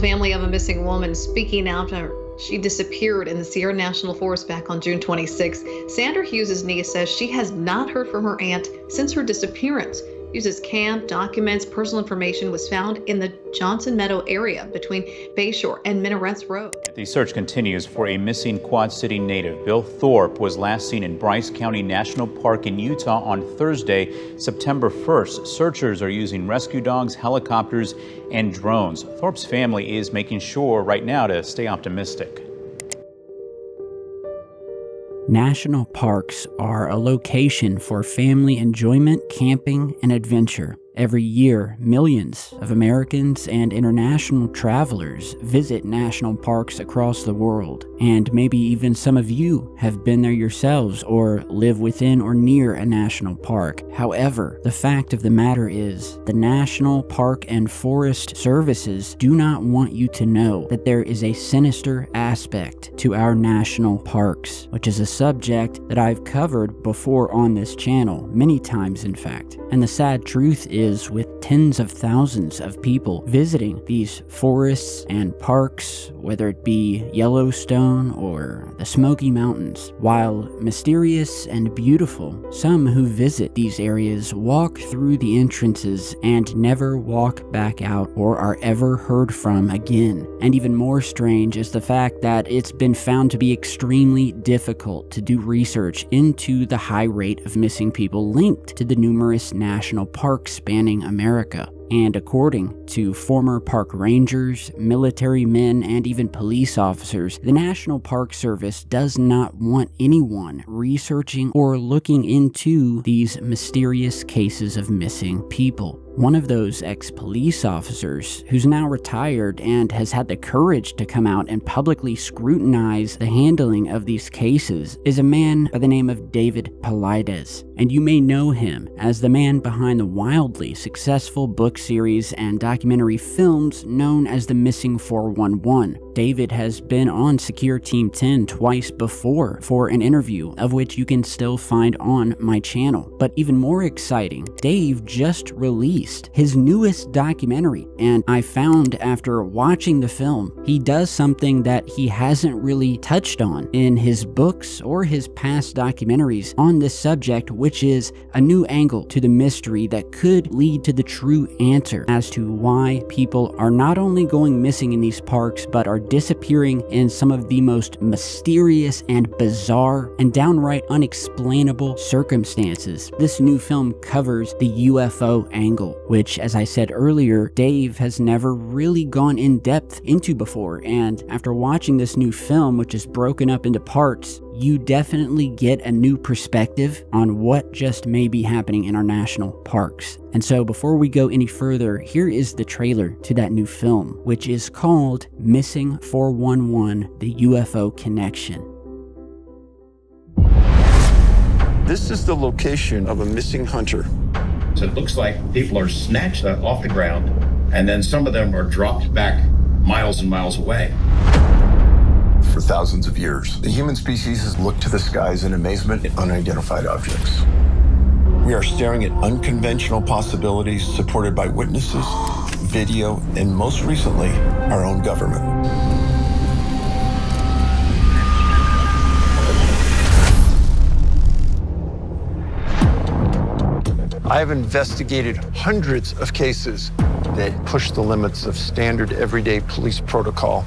family of a missing woman speaking out after she disappeared in the Sierra National Forest back on June 26. Sandra Hughes' niece says she has not heard from her aunt since her disappearance. Hughes' camp, documents, personal information was found in the Johnson Meadow area between Bayshore and Minarets Road. The search continues for a missing Quad City native. Bill Thorpe was last seen in Bryce County National Park in Utah on Thursday, September 1st. Searchers are using rescue dogs, helicopters, and drones. Thorpe's family is making sure right now to stay optimistic. National parks are a location for family enjoyment, camping, and adventure. Every year, millions of Americans and international travelers visit national parks across the world, and maybe even some of you have been there yourselves or live within or near a national park. However, the fact of the matter is, the National Park and Forest Services do not want you to know that there is a sinister aspect to our national parks, which is a subject that I've covered before on this channel, many times in fact. And the sad truth is, with tens of thousands of people visiting these forests and parks, whether it be Yellowstone or the Smoky Mountains, while mysterious and beautiful, some who visit these areas walk through the entrances and never walk back out or are ever heard from again. And even more strange is the fact that it's been found to be extremely difficult to do research into the high rate of missing people linked to the numerous national parks spanning America. And according to former park rangers, military men, and even police officers, the National Park Service does not want anyone researching or looking into these mysterious cases of missing people. One of those ex-police officers, who's now retired and has had the courage to come out and publicly scrutinize the handling of these cases, is a man by the name of David Paulides. And you may know him as the man behind the wildly successful book series and documentary films known as The Missing 411. David has been on Secure Team 10 twice before for an interview, of which you can still find on my channel. But even more exciting, Dave just released his newest documentary, and I found after watching the film, he does something that he hasn't really touched on in his books or his past documentaries on this subject, which is a new angle to the mystery that could lead to the true answer as to why people are not only going missing in these parks, but are disappearing in some of the most mysterious and bizarre and downright unexplainable circumstances. This new film covers the UFO angle, which, as I said earlier, Dave has never really gone in depth into before. And after watching this new film, which is broken up into parts, you definitely get a new perspective on what just may be happening in our national parks. And so before we go any further, here is the trailer to that new film, which is called Missing 411: The UFO Connection. This is the location of a missing hunter. So it looks like people are snatched off the ground, and then some of them are dropped back miles and miles away. For thousands of years, the human species has looked to the skies in amazement at unidentified objects. We are staring at unconventional possibilities supported by witnesses, video, and most recently, our own government. I have investigated hundreds of cases that push the limits of standard everyday police protocol.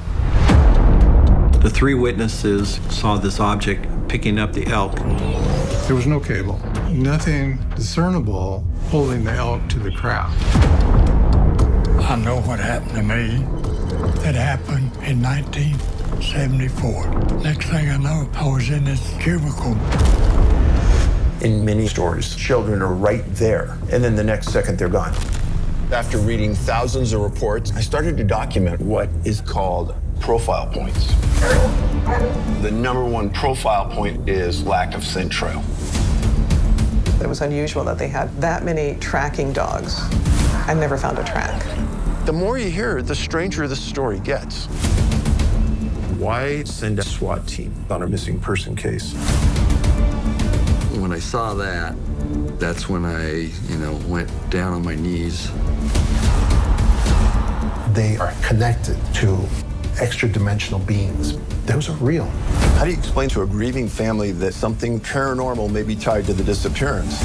The three witnesses saw this object picking up the elk. There was no cable, nothing discernible holding the elk to the craft. I know what happened to me. It happened in 1974. Next thing I know, I was in this cubicle. In many stories, children are right there, and then the next second they're gone. After reading thousands of reports, I started to document what is called profile points. The number one profile point is lack of scent trail. It was unusual that they had that many tracking dogs and never found a track. The more you hear, the stranger the story gets. Why send a SWAT team on a missing person case? When I saw that, that's when I, went down on my knees. They are connected to extra-dimensional beings. Those are real. How do you explain to a grieving family that something paranormal may be tied to the disappearance?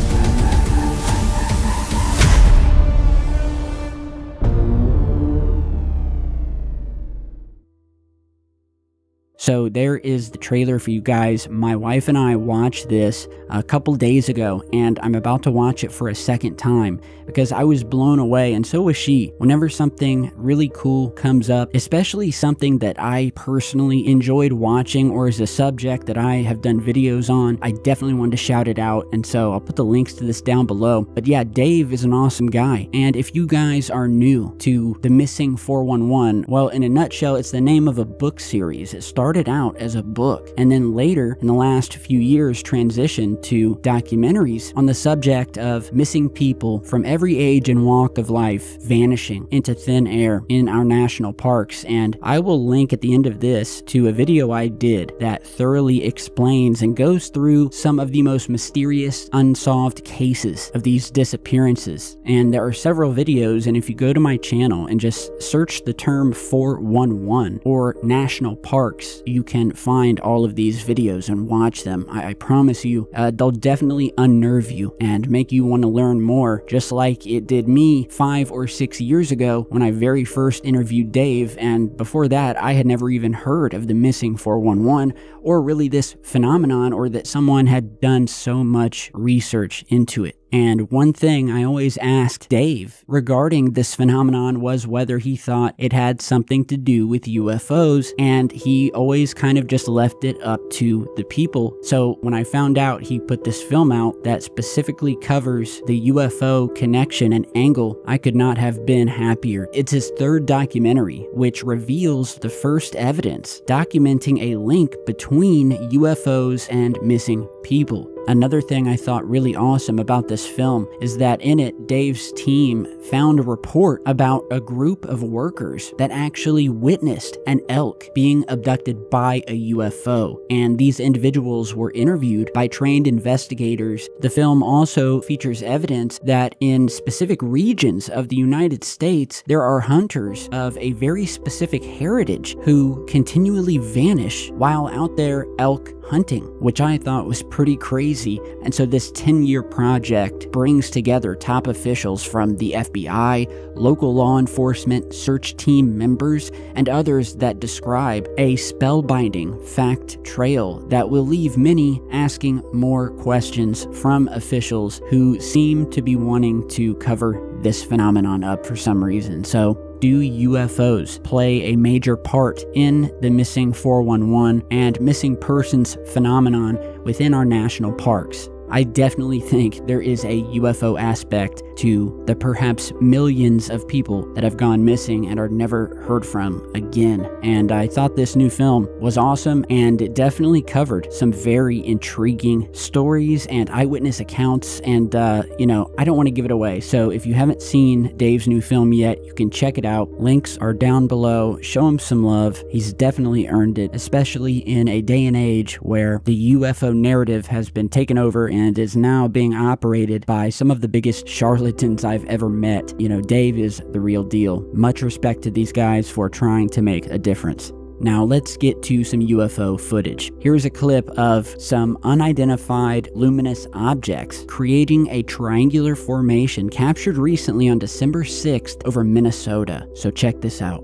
So there is the trailer for you guys. My wife and I watched this a couple days ago, and I'm about to watch it for a second time because I was blown away, and so was she. Whenever something really cool comes up, especially something that I personally enjoyed watching or is a subject that I have done videos on, I definitely wanted to shout it out, and so I'll put the links to this down below. But yeah, Dave is an awesome guy, and if you guys are new to the Missing 411, well, in a nutshell, it's the name of a book series. It started out as a book, and then later in the last few years transitioned to documentaries on the subject of missing people from every age and walk of life vanishing into thin air in our national parks. And I will link at the end of this to a video I did that thoroughly explains and goes through some of the most mysterious unsolved cases of these disappearances. And there are several videos, and if you go to my channel and just search the term 411 or national parks, you can find all of these videos and watch them. I promise you, they'll definitely unnerve you and make you want to learn more, just like it did me 5 or 6 years ago when I very first interviewed Dave, and before that I had never even heard of the Missing 411 or really this phenomenon, or that someone had done so much research into it. And one thing I always asked Dave regarding this phenomenon was whether he thought it had something to do with UFOs, and he always kind of just left it up to the people. So when I found out he put this film out that specifically covers the UFO connection and angle, I could not have been happier. It's his third documentary, which reveals the first evidence documenting a link between UFOs and missing people. Another thing I thought really awesome about this film is that in it, Dave's team found a report about a group of workers that actually witnessed an elk being abducted by a UFO, and these individuals were interviewed by trained investigators. The film also features evidence that in specific regions of the United States, there are hunters of a very specific heritage who continually vanish while out there elk hunting, which I thought was pretty crazy. And so this 10-year project brings together top officials from the FBI, local law enforcement, search team members, and others that describe a spellbinding fact trail that will leave many asking more questions from officials who seem to be wanting to cover this phenomenon up for some reason. So, do UFOs play a major part in the Missing 411 and missing persons phenomenon within our national parks? I definitely think there is a UFO aspect to the perhaps millions of people that have gone missing and are never heard from again. And I thought this new film was awesome, and it definitely covered some very intriguing stories and eyewitness accounts. And, I don't want to give it away. So if you haven't seen Dave's new film yet, you can check it out. Links are down below. Show him some love. He's definitely earned it, especially in a day and age where the UFO narrative has been taken over and is now being operated by some of the biggest charlatans I've ever met. Dave is the real deal. Much respect to these guys for trying to make a difference. Now let's get to some UFO footage. Here's a clip of some unidentified luminous objects creating a triangular formation captured recently on December 6th over Minnesota. So check this out.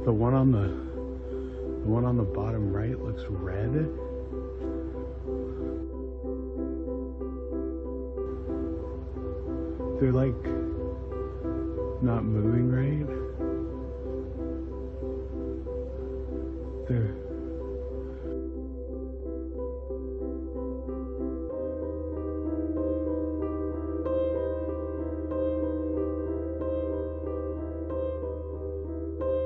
The one on the bottom right looks red. They're like not moving right. They're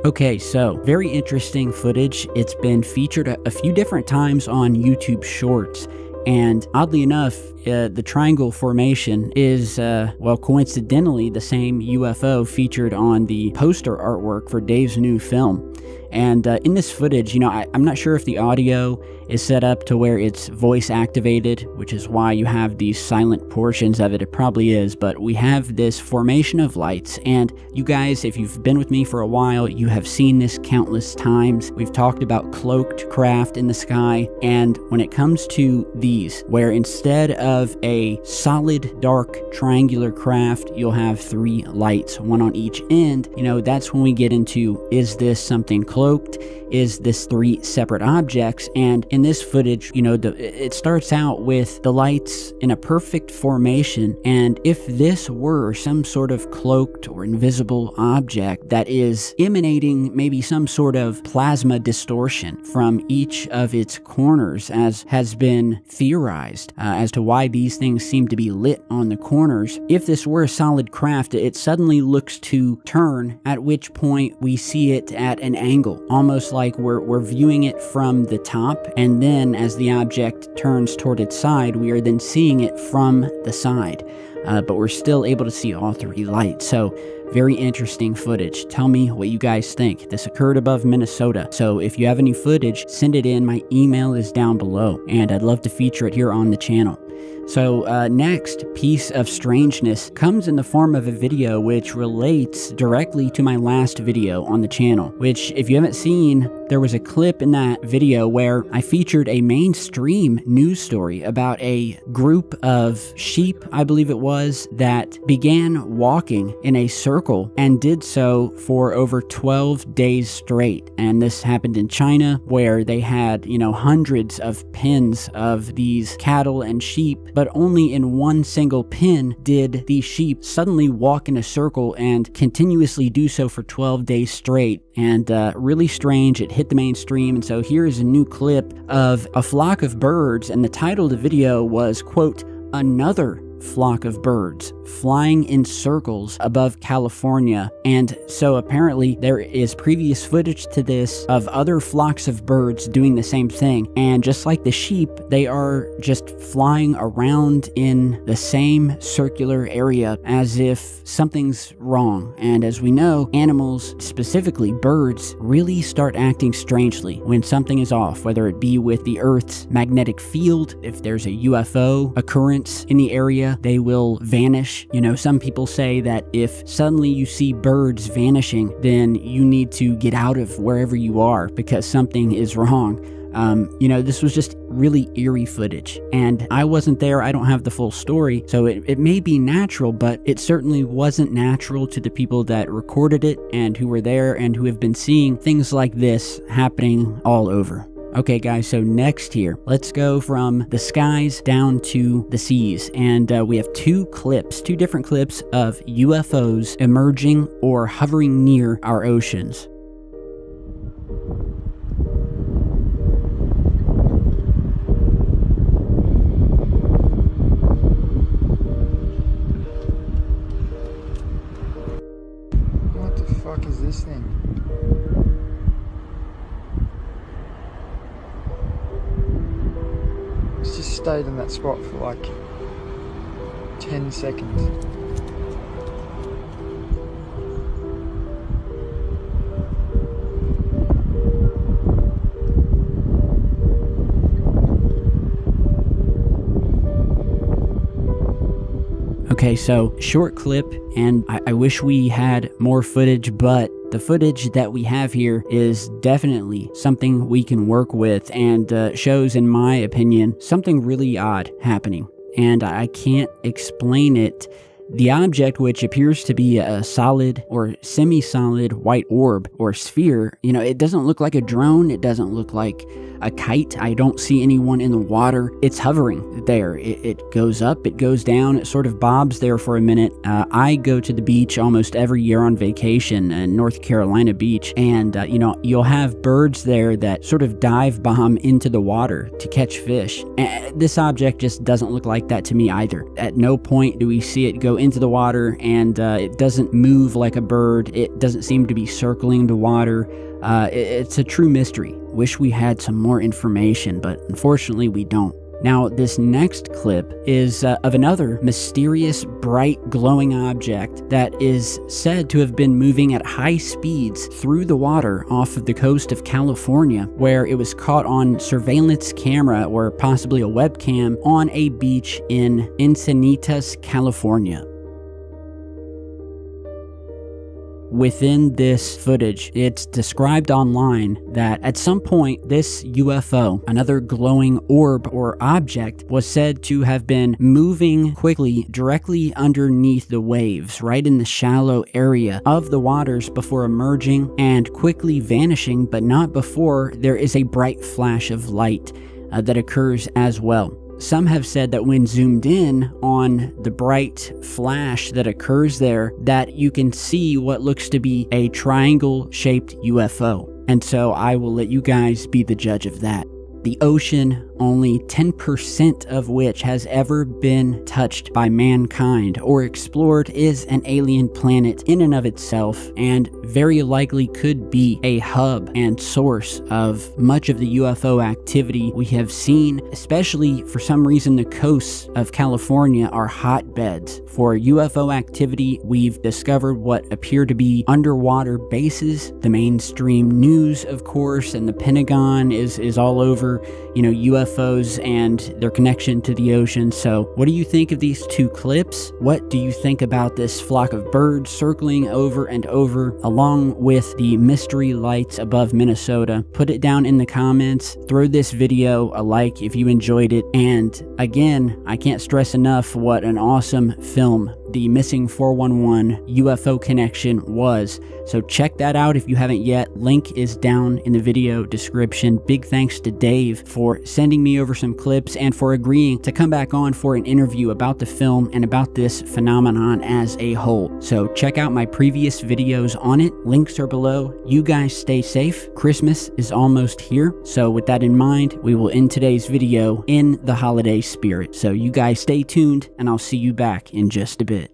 Okay, so very interesting footage. It's been featured a few different times on YouTube Shorts. And oddly enough, the triangle formation is, coincidentally, the same UFO featured on the poster artwork for Dave's new film. And in this footage, I'm not sure if the audio is set up to where it's voice activated, which is why you have these silent portions of it. It probably is, but we have this formation of lights. And you guys, if you've been with me for a while, you have seen this countless times. We've talked about cloaked craft in the sky. And when it comes to these, where instead of a solid dark triangular craft, you'll have 3 lights, one on each end, that's when we get into, is this something cloaked? Is this 3 separate objects? And in this footage, it starts out with the lights in a perfect formation. And if this were some sort of cloaked or invisible object that is emanating maybe some sort of plasma distortion from each of its corners, as has been theorized as to why these things seem to be lit on the corners, if this were a solid craft, it suddenly looks to turn, at which point we see it at an angle, almost like we're viewing it from the top, and then as the object turns toward its side, we are then seeing it from the side. But we're still able to see all 3 lights. So very interesting footage. Tell me what you guys think. This occurred above Minnesota. So if you have any footage, send it in. My email is down below, and I'd love to feature it here on the channel. So next piece of strangeness comes in the form of a video which relates directly to my last video on the channel, which if you haven't seen, there was a clip in that video where I featured a mainstream news story about a group of sheep, I believe it was, that began walking in a circle and did so for over 12 days straight. And this happened in China, where they had, hundreds of pens of these cattle and sheep, but only in one single pen did these sheep suddenly walk in a circle and continuously do so for 12 days straight. And really strange. It hit the mainstream. And so here is a new clip of a flock of birds, and the title of the video was, quote, "Another flock of birds flying in circles above California." And so apparently there is previous footage to this of other flocks of birds doing the same thing. And just like the sheep, they are just flying around in the same circular area as if something's wrong. And as we know, animals, specifically birds, really start acting strangely when something is off, whether it be with the Earth's magnetic field, if there's a UFO occurrence in the area, they will vanish. Some people say that if suddenly you see birds vanishing, then you need to get out of wherever you are because something is wrong. This was just really eerie footage, and I wasn't there. I don't have the full story, so it may be natural, but it certainly wasn't natural to the people that recorded it and who were there and who have been seeing things like this happening all over. Okay guys, so next here, let's go from the skies down to the seas, and we have 2 different clips of UFOs emerging or hovering near our oceans. What the fuck is this thing? Just stayed in that spot for like 10 seconds. Okay, so short clip, and I wish we had more footage, but the footage that we have here is definitely something we can work with, and shows, in my opinion, something really odd happening. And I can't explain it. The object, which appears to be a solid or semi-solid white orb or sphere, it doesn't look like a drone. It doesn't look like a kite. I don't see anyone in the water. It's hovering there. It goes up, it goes down, it sort of bobs there for a minute. I go to the beach almost every year on vacation in North Carolina Beach, and you'll have birds there that sort of dive bomb into the water to catch fish. And this object just doesn't look like that to me either. At no point do we see it go into the water, and it doesn't move like a bird. It doesn't seem to be circling the water. It's a true mystery. Wish we had some more information, but unfortunately we don't. Now, this next clip is of another mysterious, bright, glowing object that is said to have been moving at high speeds through the water off of the coast of California, where it was caught on surveillance camera or possibly a webcam on a beach in Encinitas, California. Within this footage, it's described online that at some point this UFO, another glowing orb or object, was said to have been moving quickly directly underneath the waves, right in the shallow area of the waters before emerging and quickly vanishing, but not before there is a bright flash of light that occurs as well. Some have said that when zoomed in on the bright flash that occurs there, that you can see what looks to be a triangle-shaped UFO. And so I will let you guys be the judge of that. The ocean, only 10% of which has ever been touched by mankind or explored, is an alien planet in and of itself, and very likely could be a hub and source of much of the UFO activity we have seen. Especially for some reason, the coasts of California are hotbeds for UFO activity. We've discovered what appear to be underwater bases. The mainstream news, of course, and the Pentagon is all over, UFOs and their connection to the ocean. So what do you think of these two clips? What do you think about this flock of birds circling over and over along with the mystery lights above Minnesota? Put it down in the comments. Throw this video a like if you enjoyed it. And again, I can't stress enough what an awesome film the Missing 411 UFO Connection was. So check that out if you haven't yet. Link is down in the video description. Big thanks to Dave for sending me over some clips and for agreeing to come back on for an interview about the film and about this phenomenon as a whole. So check out my previous videos on it. Links are below. You guys stay safe. Christmas is almost here. So with that in mind, we will end today's video in the holiday spirit. So you guys stay tuned, and I'll see you back in just a bit.